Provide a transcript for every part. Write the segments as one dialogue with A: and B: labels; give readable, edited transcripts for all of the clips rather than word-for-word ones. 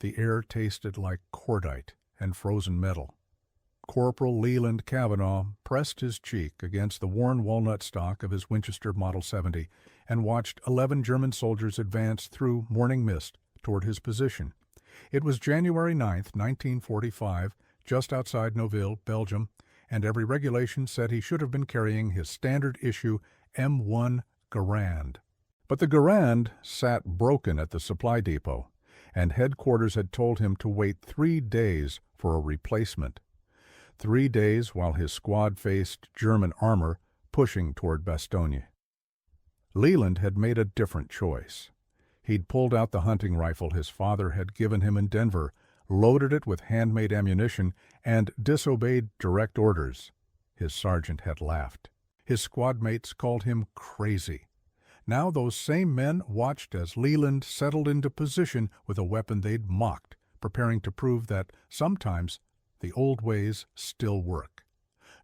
A: The air tasted like cordite and frozen metal. Corporal Leland Cavanaugh pressed his cheek against the worn walnut stock of his Winchester Model 70 and watched 11 German soldiers advance through morning mist toward his position. It was January 9th, 1945, just outside Nouville, Belgium, and every regulation said he should have been carrying his standard-issue M1 Garand. But the Garand sat broken at the supply depot, and headquarters had told him to wait 3 days for a replacement. 3 days while his squad faced German armor pushing toward Bastogne. Leland had made a different choice. He'd pulled out the hunting rifle his father had given him in Denver, loaded it with handmade ammunition, and disobeyed direct orders. His sergeant had laughed. His squad mates called him crazy. Now those same men watched as Leland settled into position with a weapon they'd mocked, preparing to prove that sometimes the old ways still work.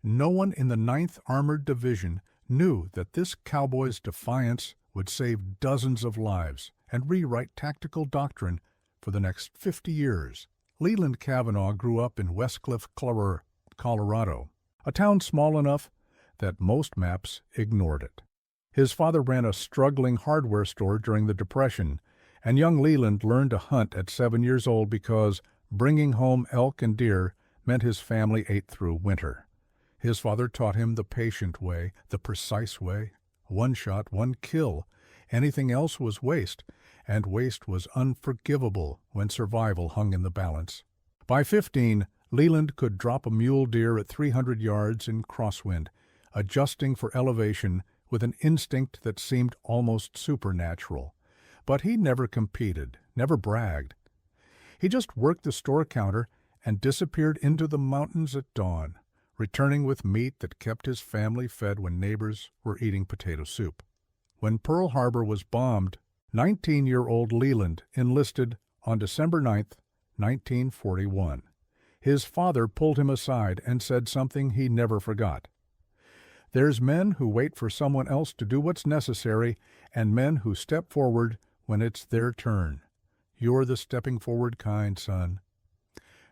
A: No one in the 9th Armored Division knew that this cowboy's defiance would save dozens of lives and rewrite tactical doctrine for the next 50 years. Leland Cavanaugh grew up in Westcliff, Colorado, a town small enough that most maps ignored it. His father ran a struggling hardware store during the Depression, and young Leland learned to hunt at 7 years old because bringing home elk and deer meant his family ate through winter. His father taught him the patient way, the precise way. One shot, one kill. Anything else was waste, and waste was unforgivable when survival hung in the balance. By 15, Leland could drop a mule deer at 300 yards in crosswind, adjusting for elevation with an instinct that seemed almost supernatural. But he never competed, never bragged. He just worked the store counter and disappeared into the mountains at dawn, returning with meat that kept his family fed when neighbors were eating potato soup. When Pearl Harbor was bombed, 19-year-old Leland enlisted on December 9, 1941. His father pulled him aside and said something he never forgot. There's men who wait for someone else to do what's necessary, and men who step forward when it's their turn. You're the stepping forward kind, son.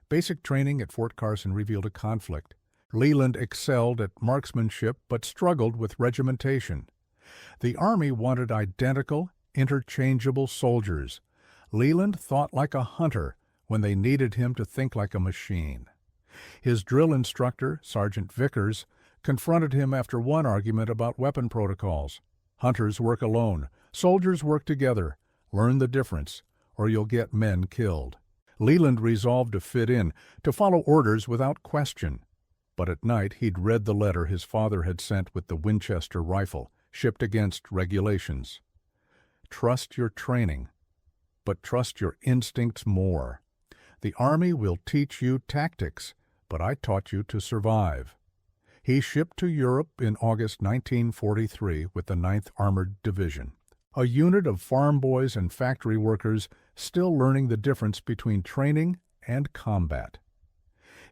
A: Basic training at Fort Carson revealed a conflict. Leland excelled at marksmanship but struggled with regimentation. The Army wanted identical, interchangeable soldiers. Leland thought like a hunter when they needed him to think like a machine. His drill instructor, Sergeant Vickers, confronted him after one argument about weapon protocols. Hunters work alone. Soldiers work together. Learn the difference, or you'll get men killed. Leland resolved to fit in, to follow orders without question. But at night he'd read the letter his father had sent with the Winchester rifle, shipped against regulations. Trust your training, but trust your instincts more. The Army will teach you tactics, but I taught you to survive. He shipped to Europe in August 1943 with the 9th Armored Division, a unit of farm boys and factory workers still learning the difference between training and combat.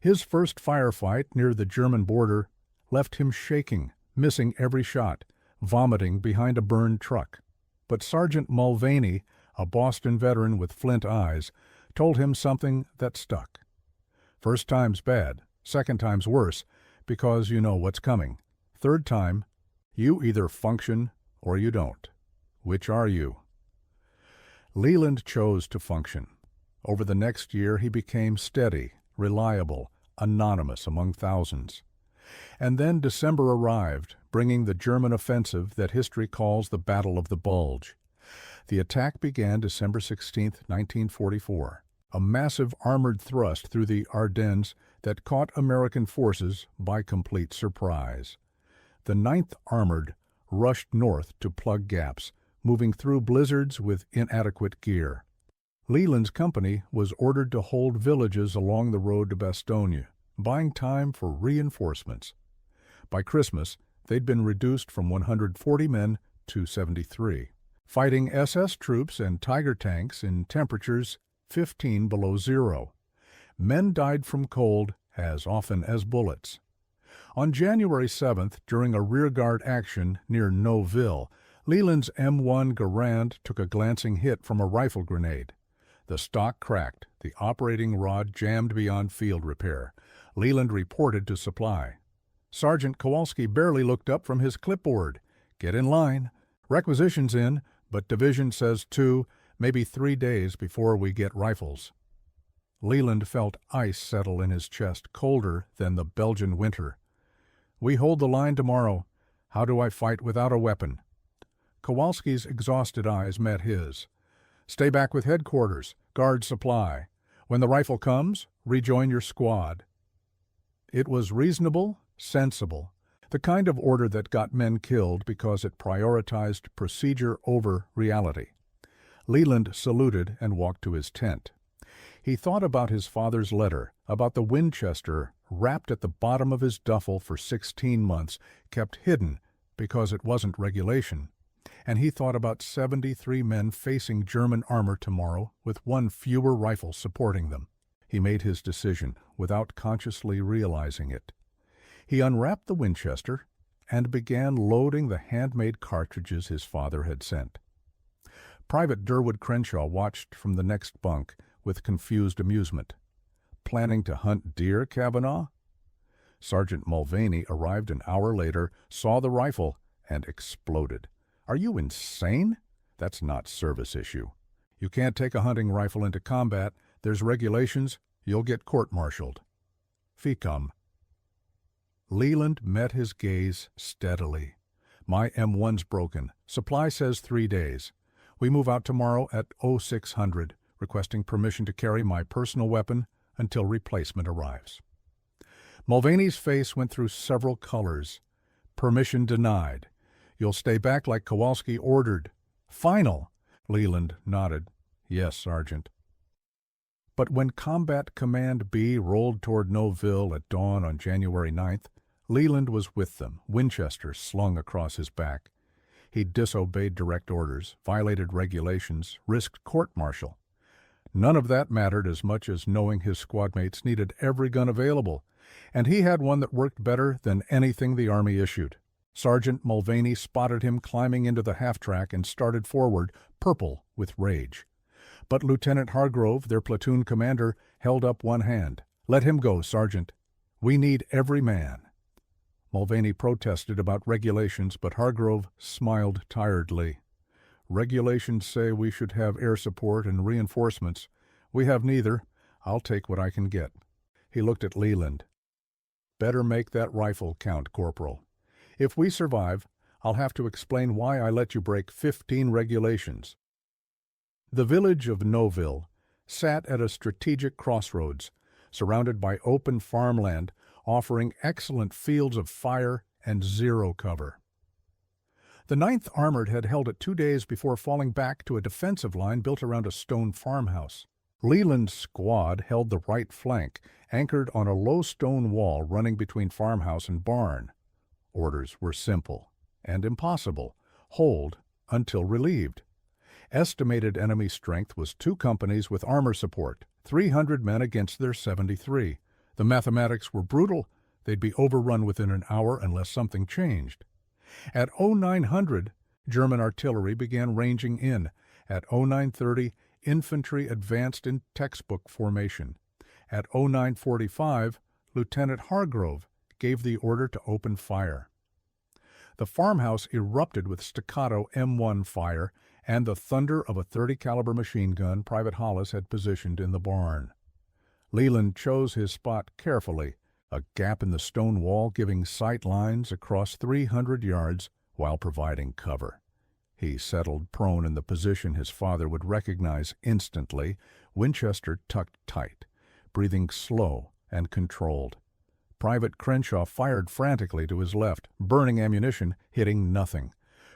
A: His first firefight near the German border left him shaking, missing every shot, vomiting behind a burned truck. But Sergeant Mulvaney, a Boston veteran with flint eyes, told him something that stuck. First time's bad, second time's worse, because you know what's coming. Third time, you either function or you don't. Which are you? Leland chose to function. Over the next year he became steady, reliable, anonymous among thousands. And then December arrived, bringing the German offensive that history calls the Battle of the Bulge. The attack began December 16, 1944, a massive armored thrust through the Ardennes that caught American forces by complete surprise. The 9th Armored rushed north to plug gaps, moving through blizzards with inadequate gear. Leland's company was ordered to hold villages along the road to Bastogne, buying time for reinforcements. By Christmas, they'd been reduced from 140 men to 73, fighting SS troops and Tiger tanks in temperatures 15 below zero. Men died from cold as often as bullets. On January 7th, during a rearguard action near Nouville, Leland's M1 Garand took a glancing hit from a rifle grenade. The stock cracked, the operating rod jammed beyond field repair. Leland reported to supply. Sergeant Kowalski barely looked up from his clipboard. "Get in line. Requisition's in, but division says 2, maybe 3 days before we get rifles." Leland felt ice settle in his chest, colder than the Belgian winter. "We hold the line tomorrow. How do I fight without a weapon?" Kowalski's exhausted eyes met his. "Stay back with headquarters. Guard supply. When the rifle comes, rejoin your squad." It was reasonable, sensible, the kind of order that got men killed because it prioritized procedure over reality. Leland saluted and walked to his tent. He thought about his father's letter, about the Winchester wrapped at the bottom of his duffel for 16 months, kept hidden because it wasn't regulation. And he thought about 73 men facing German armor tomorrow with 1 fewer rifle supporting them. He made his decision without consciously realizing it. He unwrapped the Winchester and began loading the handmade cartridges his father had sent. Private Durwood Crenshaw watched from the next bunk with confused amusement. "Planning to hunt deer, Kavanaugh?" Sergeant Mulvaney arrived an hour later, saw the rifle, and exploded. "Are you insane? That's not service issue. You can't take a hunting rifle into combat. There's regulations. You'll get court-martialed." "Ficum." Leland met his gaze steadily. "My M1's broken. Supply says 3 days. We move out tomorrow at 0600, requesting permission to carry my personal weapon until replacement arrives." Mulvaney's face went through several colors. "Permission denied. You'll stay back like Kowalski ordered. Final." Leland nodded. "Yes, Sergeant." But when Combat Command B rolled toward Noville at dawn on January 9th, Leland was with them, Winchester slung across his back. He disobeyed direct orders, violated regulations, risked court-martial. None of that mattered as much as knowing his squadmates needed every gun available, and he had one that worked better than anything the Army issued. Sergeant Mulvaney spotted him climbing into the half-track and started forward, purple with rage. But Lieutenant Hargrove, their platoon commander, held up one hand. "Let him go, Sergeant. We need every man." Mulvaney protested about regulations, but Hargrove smiled tiredly. "Regulations say we should have air support and reinforcements. We have neither. I'll take what I can get." He looked at Leland. "Better make that rifle count, Corporal. If we survive, I'll have to explain why I let you break 15 regulations." The village of Noville sat at a strategic crossroads, surrounded by open farmland, offering excellent fields of fire and zero cover. The 9th Armored had held it 2 days before falling back to a defensive line built around a stone farmhouse. Leland's squad held the right flank, anchored on a low stone wall running between farmhouse and barn. Orders were simple and impossible: hold until relieved. Estimated enemy strength was 2 companies with armor support, 300 men against their 73. The mathematics were brutal. They'd be overrun within an hour unless something changed. At 0900, German artillery began ranging in. At 0930, infantry advanced in textbook formation. At 0945, Lieutenant Hargrove gave the order to open fire. The farmhouse erupted with staccato M1 fire and the thunder of a .30 caliber machine gun Private Hollis had positioned in the barn. Leland chose his spot carefully, a gap in the stone wall giving sight lines across 300 yards while providing cover. He settled prone in the position his father would recognize instantly, Winchester tucked tight, breathing slow and controlled. Private Crenshaw fired frantically to his left, burning ammunition, hitting nothing.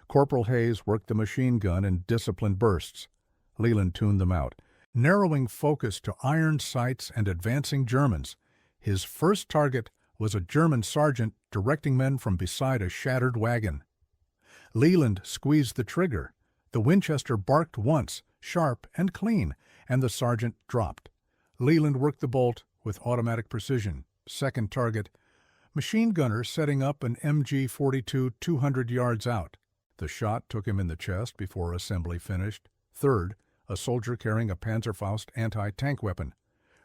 A: Corporal Hayes worked the machine gun in disciplined bursts. Leland tuned them out, narrowing focus to iron sights and advancing Germans. His first target was a German sergeant directing men from beside a shattered wagon. Leland squeezed the trigger. The Winchester barked once, sharp and clean, and the sergeant dropped. Leland worked the bolt with automatic precision. Second target, machine gunner setting up an MG-42 200 yards out. The shot took him in the chest before assembly finished. Third, a soldier carrying a Panzerfaust anti-tank weapon.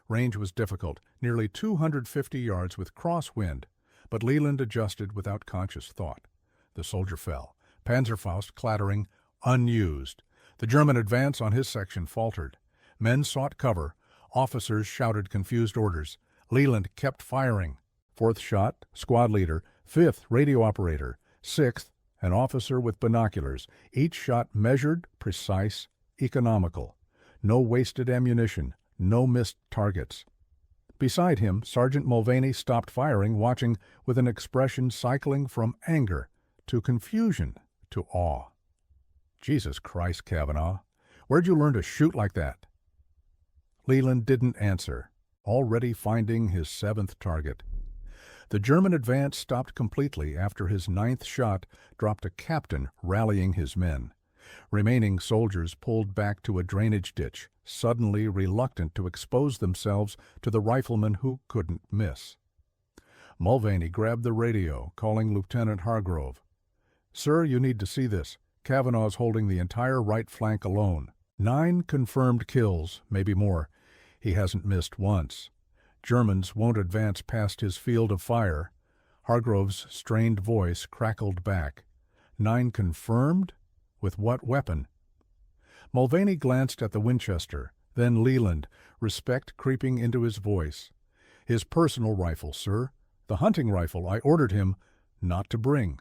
A: Range was difficult, nearly 250 yards with crosswind, but Leland adjusted without conscious thought. The soldier fell, Panzerfaust clattering, unused. The German advance on his section faltered. Men sought cover. Officers shouted confused orders. Leland kept firing. Fourth shot, squad leader. Fifth, radio operator. Sixth, an officer with binoculars. Each shot measured, precise, economical. No wasted ammunition, no missed targets. Beside him, Sergeant Mulvaney stopped firing, watching with an expression cycling from anger to confusion to awe. Jesus Christ, Kavanaugh, where'd you learn to shoot like that? Leland didn't answer, already finding his seventh target. The German advance stopped completely after his ninth shot dropped a captain rallying his men. Remaining soldiers pulled back to a drainage ditch, suddenly reluctant to expose themselves to the riflemen who couldn't miss. Mulvaney grabbed the radio, calling Lieutenant Hargrove. "Sir, you need to see this. Kavanaugh's holding the entire right flank alone. 9 confirmed kills, maybe more. He hasn't missed once. Germans won't advance past his field of fire." Hargrove's strained voice crackled back. 9 confirmed? With what weapon? Mulvaney glanced at the Winchester, then Leland, respect creeping into his voice. "His personal rifle, sir. The hunting rifle I ordered him not to bring."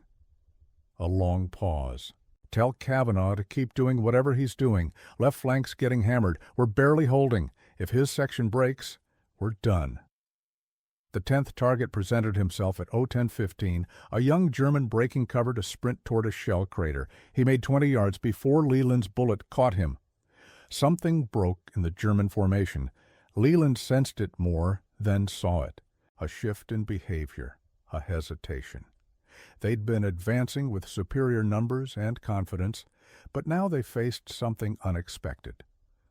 A: A long pause. "Tell Kavanaugh to keep doing whatever he's doing. Left flank's getting hammered. We're barely holding. If his section breaks, we're done." The 10th target presented himself at 10:15, a young German breaking cover to sprint toward a shell crater. He made 20 yards before Leland's bullet caught him. Something broke in the German formation. Leland sensed it more than saw it. A shift in behavior, a hesitation. They'd been advancing with superior numbers and confidence, but now they faced something unexpected.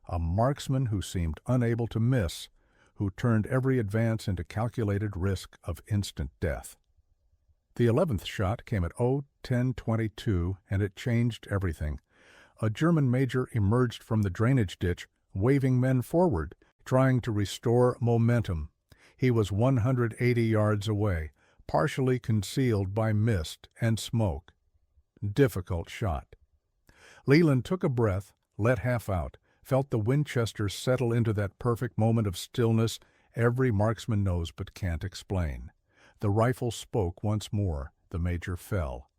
A: A marksman who seemed unable to miss, who turned every advance into calculated risk of instant death. The 11th shot came at 10:22, and it changed everything. A German major emerged from the drainage ditch, waving men forward, trying to restore momentum. He was 180 yards away, partially concealed by mist and smoke. Difficult shot. Leland took a breath, let half out, felt the Winchester settle into that perfect moment of stillness every marksman knows but can't explain. The rifle spoke once more. The major fell.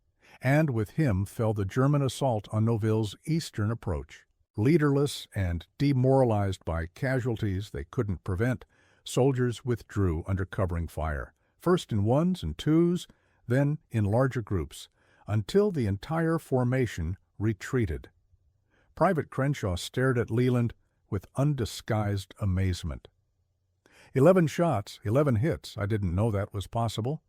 A: And with him fell the German assault on Noville's eastern approach. Leaderless and demoralized by casualties they couldn't prevent, soldiers withdrew under covering fire, first in ones and twos, then in larger groups, until the entire formation retreated. Private Crenshaw stared at Leland with undisguised amazement. 11 shots, 11 hits. I didn't know that was possible."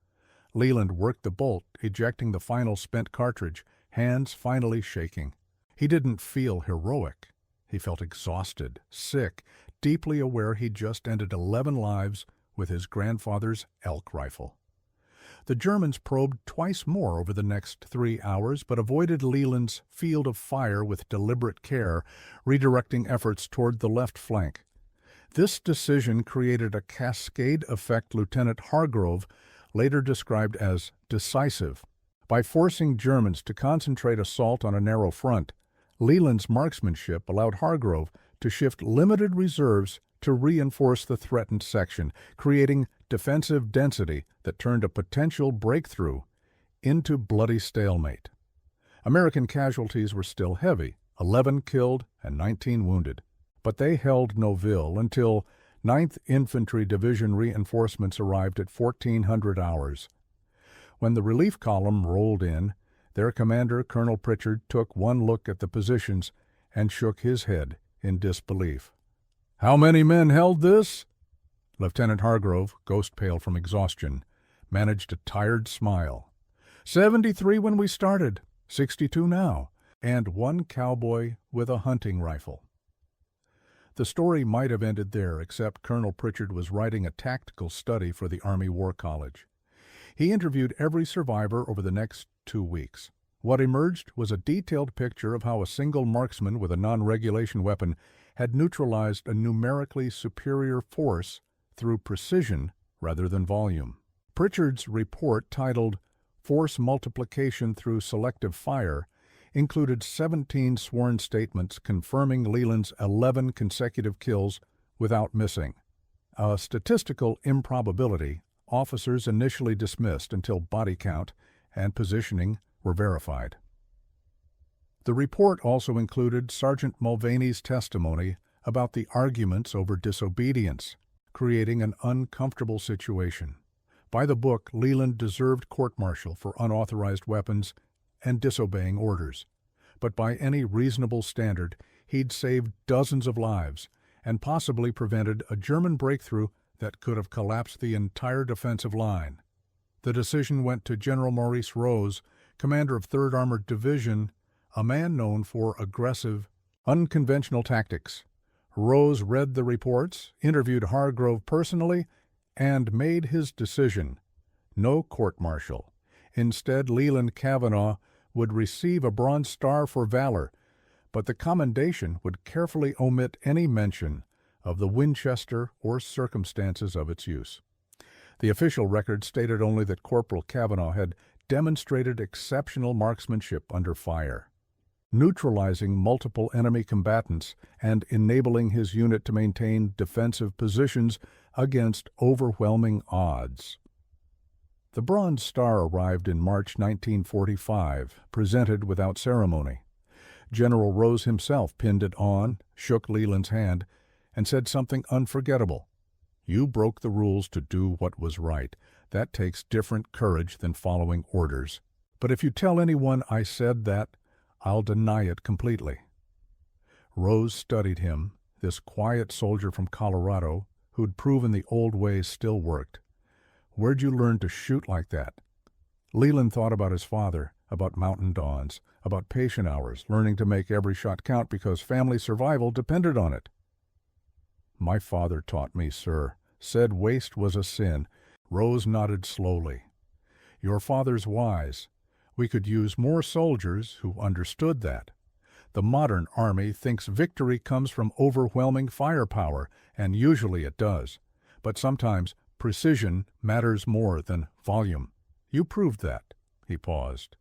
A: Leland worked the bolt, ejecting the final spent cartridge, hands finally shaking. He didn't feel heroic. He felt exhausted, sick, deeply aware he'd just ended 11 lives with his grandfather's elk rifle. The Germans probed twice more over the next 3 hours, but avoided Leland's field of fire with deliberate care, redirecting efforts toward the left flank. This decision created a cascade effect Lieutenant Hargrove later described as decisive. By forcing Germans to concentrate assault on a narrow front, Leland's marksmanship allowed Hargrove to shift limited reserves to reinforce the threatened section, creating defensive density that turned a potential breakthrough into bloody stalemate. American casualties were still heavy, 11 killed and 19 wounded. But they held Noville until 9th Infantry Division reinforcements arrived at 1400 hours. When the relief column rolled in, their commander, Colonel Pritchard, took one look at the positions and shook his head in disbelief. "How many men held this?" Lieutenant Hargrove, ghost pale from exhaustion, managed a tired smile. 73 when we started, 62 now, and 1 cowboy with a hunting rifle." The story might have ended there, except Colonel Pritchard was writing a tactical study for the Army War College. He interviewed every survivor over the next 2 weeks. What emerged was a detailed picture of how a single marksman with a non-regulation weapon had neutralized a numerically superior force through precision rather than volume. Pritchard's report, titled Force Multiplication Through Selective Fire, included 17 sworn statements confirming Leland's 11 consecutive kills without missing. A statistical improbability officers initially dismissed until body count and positioning were verified. The report also included Sergeant Mulvaney's testimony about the arguments over disobedience, creating an uncomfortable situation. By the book, Leland deserved court-martial for unauthorized weapons and disobeying orders. But by any reasonable standard, he'd saved dozens of lives and possibly prevented a German breakthrough that could have collapsed the entire defensive line. The decision went to General Maurice Rose, commander of 3rd Armored Division, a man known for aggressive, unconventional tactics. Rose read the reports, interviewed Hargrove personally, and made his decision. No court-martial. Instead, Leland Kavanaugh would receive a Bronze Star for valor, but the commendation would carefully omit any mention of the Winchester or circumstances of its use. The official record stated only that Corporal Kavanaugh had demonstrated exceptional marksmanship under fire, neutralizing multiple enemy combatants and enabling his unit to maintain defensive positions against overwhelming odds. The Bronze Star arrived in March 1945, presented without ceremony. General Rose himself pinned it on, shook Leland's hand, and said something unforgettable. "You broke the rules to do what was right. That takes different courage than following orders. But if you tell anyone I said that, I'll deny it completely." Rose studied him, this quiet soldier from Colorado who'd proven the old ways still worked. "Where'd you learn to shoot like that?" Leland thought about his father, about mountain dawns, about patient hours, learning to make every shot count because family survival depended on it. "My father taught me, sir. Said waste was a sin." Rose nodded slowly. "Your father's wise. We could use more soldiers who understood that. The modern army thinks victory comes from overwhelming firepower, and usually it does. But sometimes precision matters more than volume. You proved that." He paused.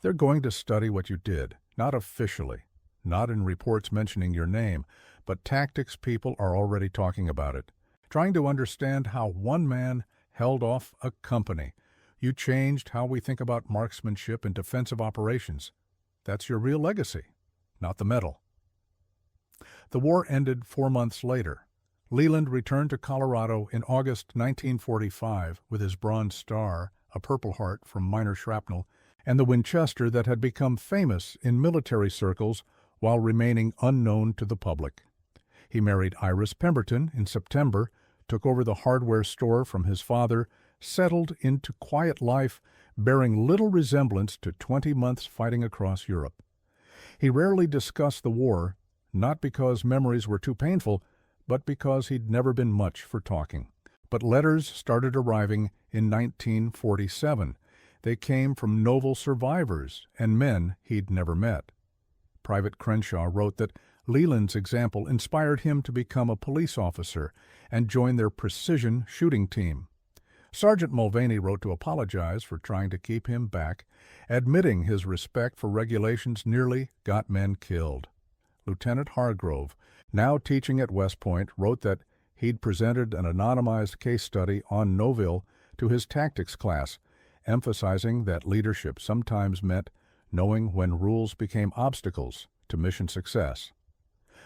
A: "They're going to study what you did, not officially, not in reports mentioning your name, but tactics people are already talking about it, trying to understand how one man held off a company. You changed how we think about marksmanship and defensive operations. That's your real legacy, not the medal." The war ended 4 months later. Leland returned to Colorado in August 1945 with his Bronze Star, a Purple Heart from minor shrapnel, and the Winchester that had become famous in military circles while remaining unknown to the public. He married Iris Pemberton in September, took over the hardware store from his father, settled into quiet life, bearing little resemblance to 20 months fighting across Europe. He rarely discussed the war, not because memories were too painful, but because he'd never been much for talking. But letters started arriving in 1947. They came from novel survivors and men he'd never met. Private Crenshaw wrote that Leland's example inspired him to become a police officer and join their precision shooting team. Sergeant Mulvaney wrote to apologize for trying to keep him back, admitting his respect for regulations nearly got men killed. Lieutenant Hargrove, now teaching at West Point, wrote that he'd presented an anonymized case study on Noville to his tactics class, emphasizing that leadership sometimes meant knowing when rules became obstacles to mission success.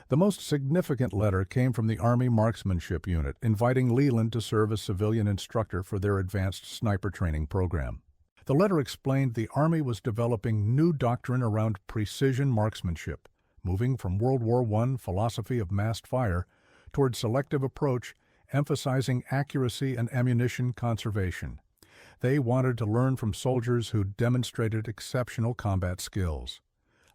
A: The most significant letter came from the Army Marksmanship Unit, inviting Leland to serve as civilian instructor for their advanced sniper training program. The letter explained the Army was developing new doctrine around precision marksmanship, moving from World War I philosophy of massed fire toward selective approach, emphasizing accuracy and ammunition conservation. They wanted to learn from soldiers who demonstrated exceptional combat skills.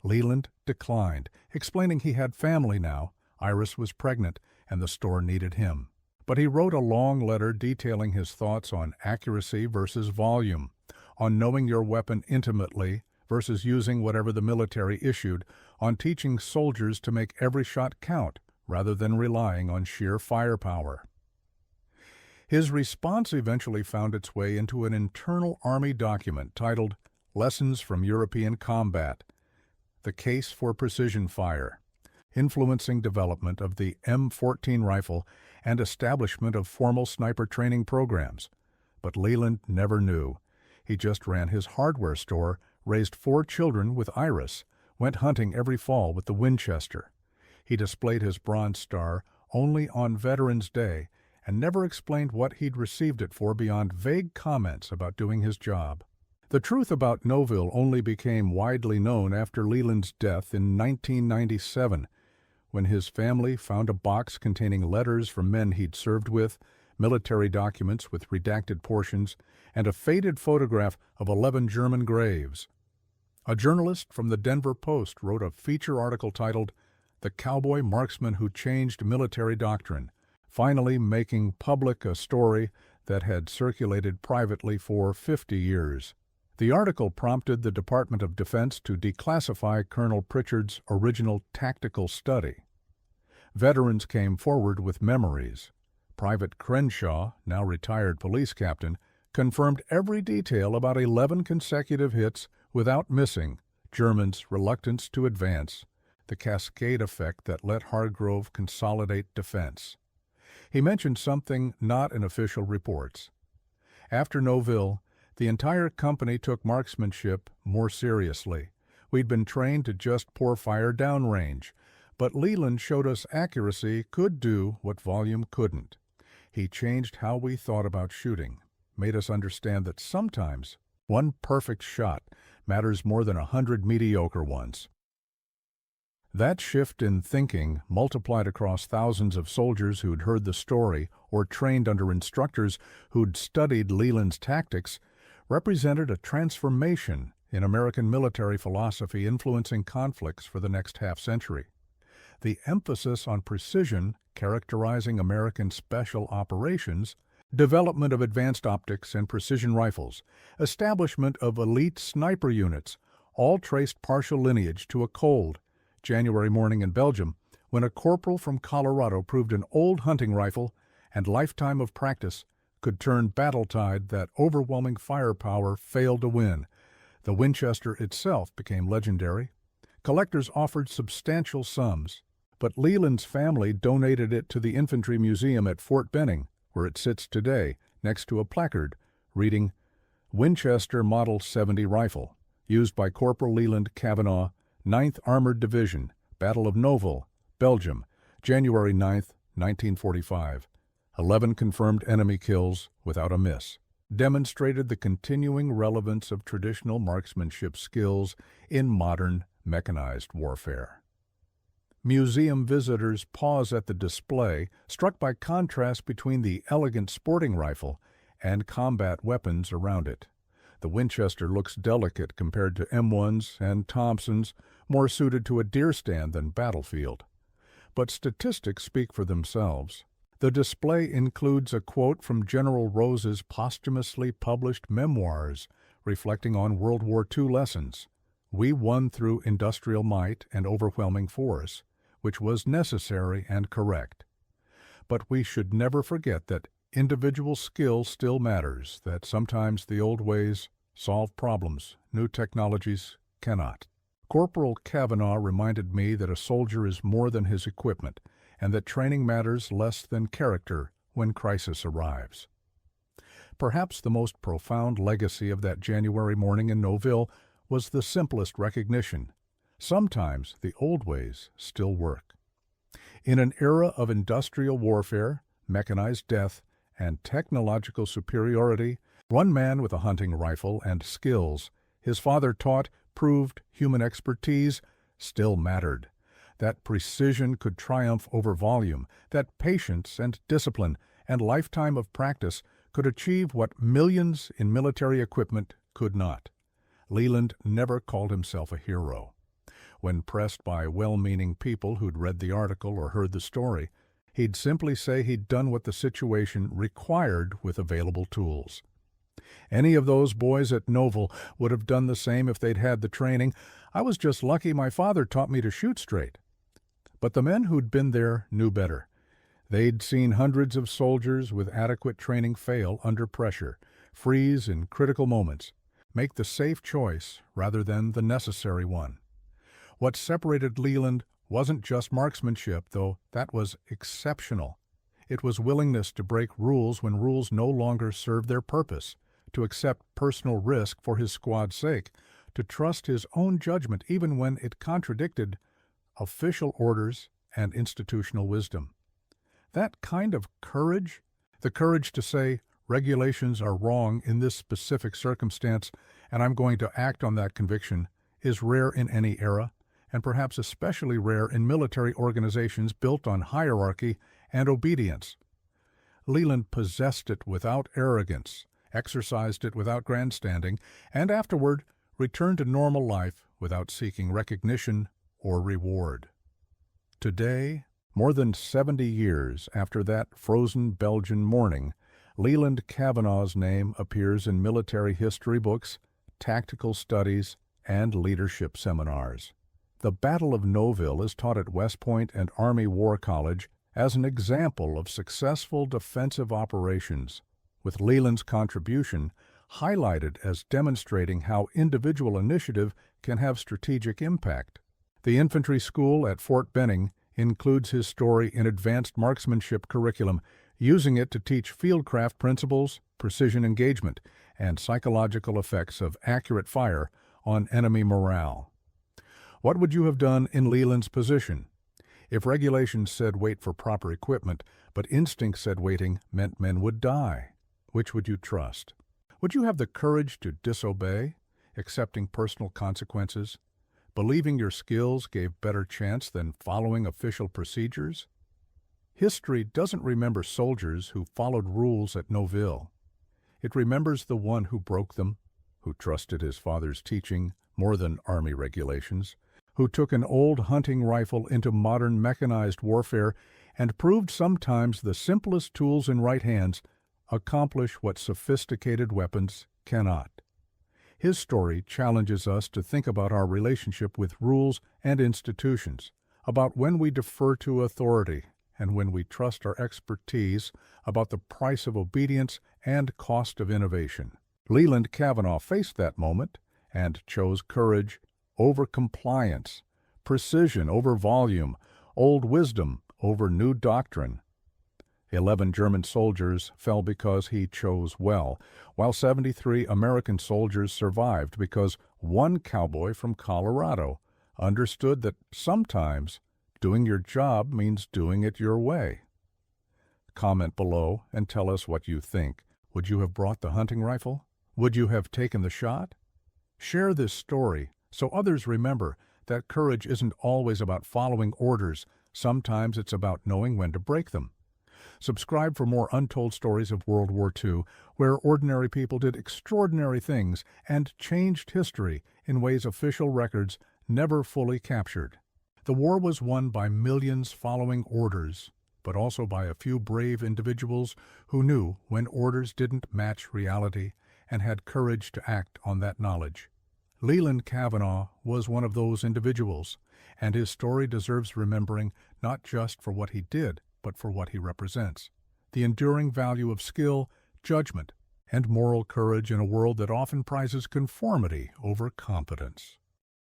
A: Leland declined, explaining he had family now, Iris was pregnant, and the store needed him. But he wrote a long letter detailing his thoughts on accuracy versus volume, on knowing your weapon intimately versus using whatever the military issued, on teaching soldiers to make every shot count rather than relying on sheer firepower. His response eventually found its way into an internal Army document titled Lessons from European Combat, The Case for Precision Fire, influencing development of the M14 rifle and establishment of formal sniper training programs. But Leland never knew. He just ran his hardware store, raised 4 children with Iris, went hunting every fall with the Winchester. He displayed his Bronze Star only on Veterans Day and never explained what he'd received it for beyond vague comments about doing his job. The truth about Noville only became widely known after Leland's death in 1997, when his family found a box containing letters from men he'd served with, military documents with redacted portions, and a faded photograph of 11 German graves. A journalist from the Denver Post wrote a feature article titled "The Cowboy Marksman Who Changed Military Doctrine," finally making public a story that had circulated privately for 50 years. The article prompted the Department of Defense to declassify Colonel Pritchard's original tactical study. Veterans came forward with memories. Private Crenshaw, now retired police captain, confirmed every detail about 11 consecutive hits without missing Germans' reluctance to advance, the cascade effect that let Hargrove consolidate defense. He mentioned something not in official reports. After Noville, the entire company took marksmanship more seriously. We'd been trained to just pour fire downrange, but Leland showed us accuracy could do what volume couldn't. He changed how we thought about shooting, made us understand that sometimes one perfect shot matters more than 100 mediocre ones. That shift in thinking, multiplied across thousands of soldiers who'd heard the story or trained under instructors who'd studied Leland's tactics, represented a transformation in American military philosophy influencing conflicts for the next half-century. The emphasis on precision characterizing American special operations, development of advanced optics and precision rifles, establishment of elite sniper units, all traced partial lineage to a cold January morning in Belgium when a corporal from Colorado proved an old hunting rifle and lifetime of practice could turn battle-tide that overwhelming firepower failed to win. The Winchester itself became legendary. Collectors offered substantial sums, but Leland's family donated it to the Infantry Museum at Fort Benning, where it sits today, next to a placard reading, "Winchester Model 70 Rifle, used by Corporal Leland Cavanaugh, 9th Armored Division, Battle of Noville, Belgium, January 9, 1945. 11 confirmed enemy kills without a miss," demonstrated the continuing relevance of traditional marksmanship skills in modern mechanized warfare. Museum visitors pause at the display, struck by contrast between the elegant sporting rifle and combat weapons around it. The Winchester looks delicate compared to M1s and Thompsons, more suited to a deer stand than battlefield. But statistics speak for themselves. The display includes a quote from General Rose's posthumously published memoirs reflecting on World War II lessons. "We won through industrial might and overwhelming force, which was necessary and correct. But we should never forget that individual skill still matters, that sometimes the old ways solve problems new technologies cannot." Corporal Cavanaugh reminded me that a soldier is more than his equipment, and that training matters less than character when crisis arrives. Perhaps the most profound legacy of that January morning in Noville was the simplest recognition. Sometimes the old ways still work. In an era of industrial warfare, mechanized death, and technological superiority, one man with a hunting rifle and skills his father taught, proved human expertise, still mattered. That precision could triumph over volume, that patience and discipline and lifetime of practice could achieve what millions in military equipment could not. Leland never called himself a hero. When pressed by well-meaning people who'd read the article or heard the story, he'd simply say he'd done what the situation required with available tools. Any of those boys at Noble would have done the same if they'd had the training. I was just lucky my father taught me to shoot straight. But the men who'd been there knew better. They'd seen hundreds of soldiers with adequate training fail under pressure, freeze in critical moments, make the safe choice rather than the necessary one. What separated Leland wasn't just marksmanship, though that was exceptional. It was willingness to break rules when rules no longer served their purpose, to accept personal risk for his squad's sake, to trust his own judgment even when it contradicted official orders and institutional wisdom. That kind of courage, the courage to say, regulations are wrong in this specific circumstance, and I'm going to act on that conviction, is rare in any era, and perhaps especially rare in military organizations built on hierarchy and obedience. Leland possessed it without arrogance, exercised it without grandstanding, and afterward returned to normal life without seeking recognition or reward. Today, more than 70 years after that frozen Belgian morning, Leland Cavanaugh's name appears in military history books, tactical studies, and leadership seminars. The Battle of Nouville is taught at West Point and Army War College as an example of successful defensive operations, with Leland's contribution highlighted as demonstrating how individual initiative can have strategic impact. The infantry school at Fort Benning includes his story in advanced marksmanship curriculum, using it to teach fieldcraft principles, precision engagement, and psychological effects of accurate fire on enemy morale. What would you have done in Leland's position? If regulations said wait for proper equipment, but instinct said waiting meant men would die, which would you trust? Would you have the courage to disobey, accepting personal consequences, believing your skills gave better chance than following official procedures? History doesn't remember soldiers who followed rules at Nouville. It remembers the one who broke them, who trusted his father's teaching more than army regulations, who took an old hunting rifle into modern mechanized warfare and proved sometimes the simplest tools in right hands accomplish what sophisticated weapons cannot. His story challenges us to think about our relationship with rules and institutions, about when we defer to authority and when we trust our expertise, about the price of obedience and cost of innovation. Leland Cavanaugh faced that moment and chose courage over compliance, precision over volume, old wisdom over new doctrine. 11 German soldiers fell because he chose well, while 73 American soldiers survived because one cowboy from Colorado understood that sometimes doing your job means doing it your way. Comment below and tell us what you think. Would you have brought the hunting rifle? Would you have taken the shot? Share this story so others remember that courage isn't always about following orders. Sometimes it's about knowing when to break them. Subscribe for more untold stories of World War II, where ordinary people did extraordinary things and changed history in ways official records never fully captured. The war was won by millions following orders, but also by a few brave individuals who knew when orders didn't match reality and had courage to act on that knowledge. Leland Cavanaugh was one of those individuals, and his story deserves remembering not just for what he did, but for what he represents, the enduring value of skill, judgment, and moral courage in a world that often prizes conformity over competence.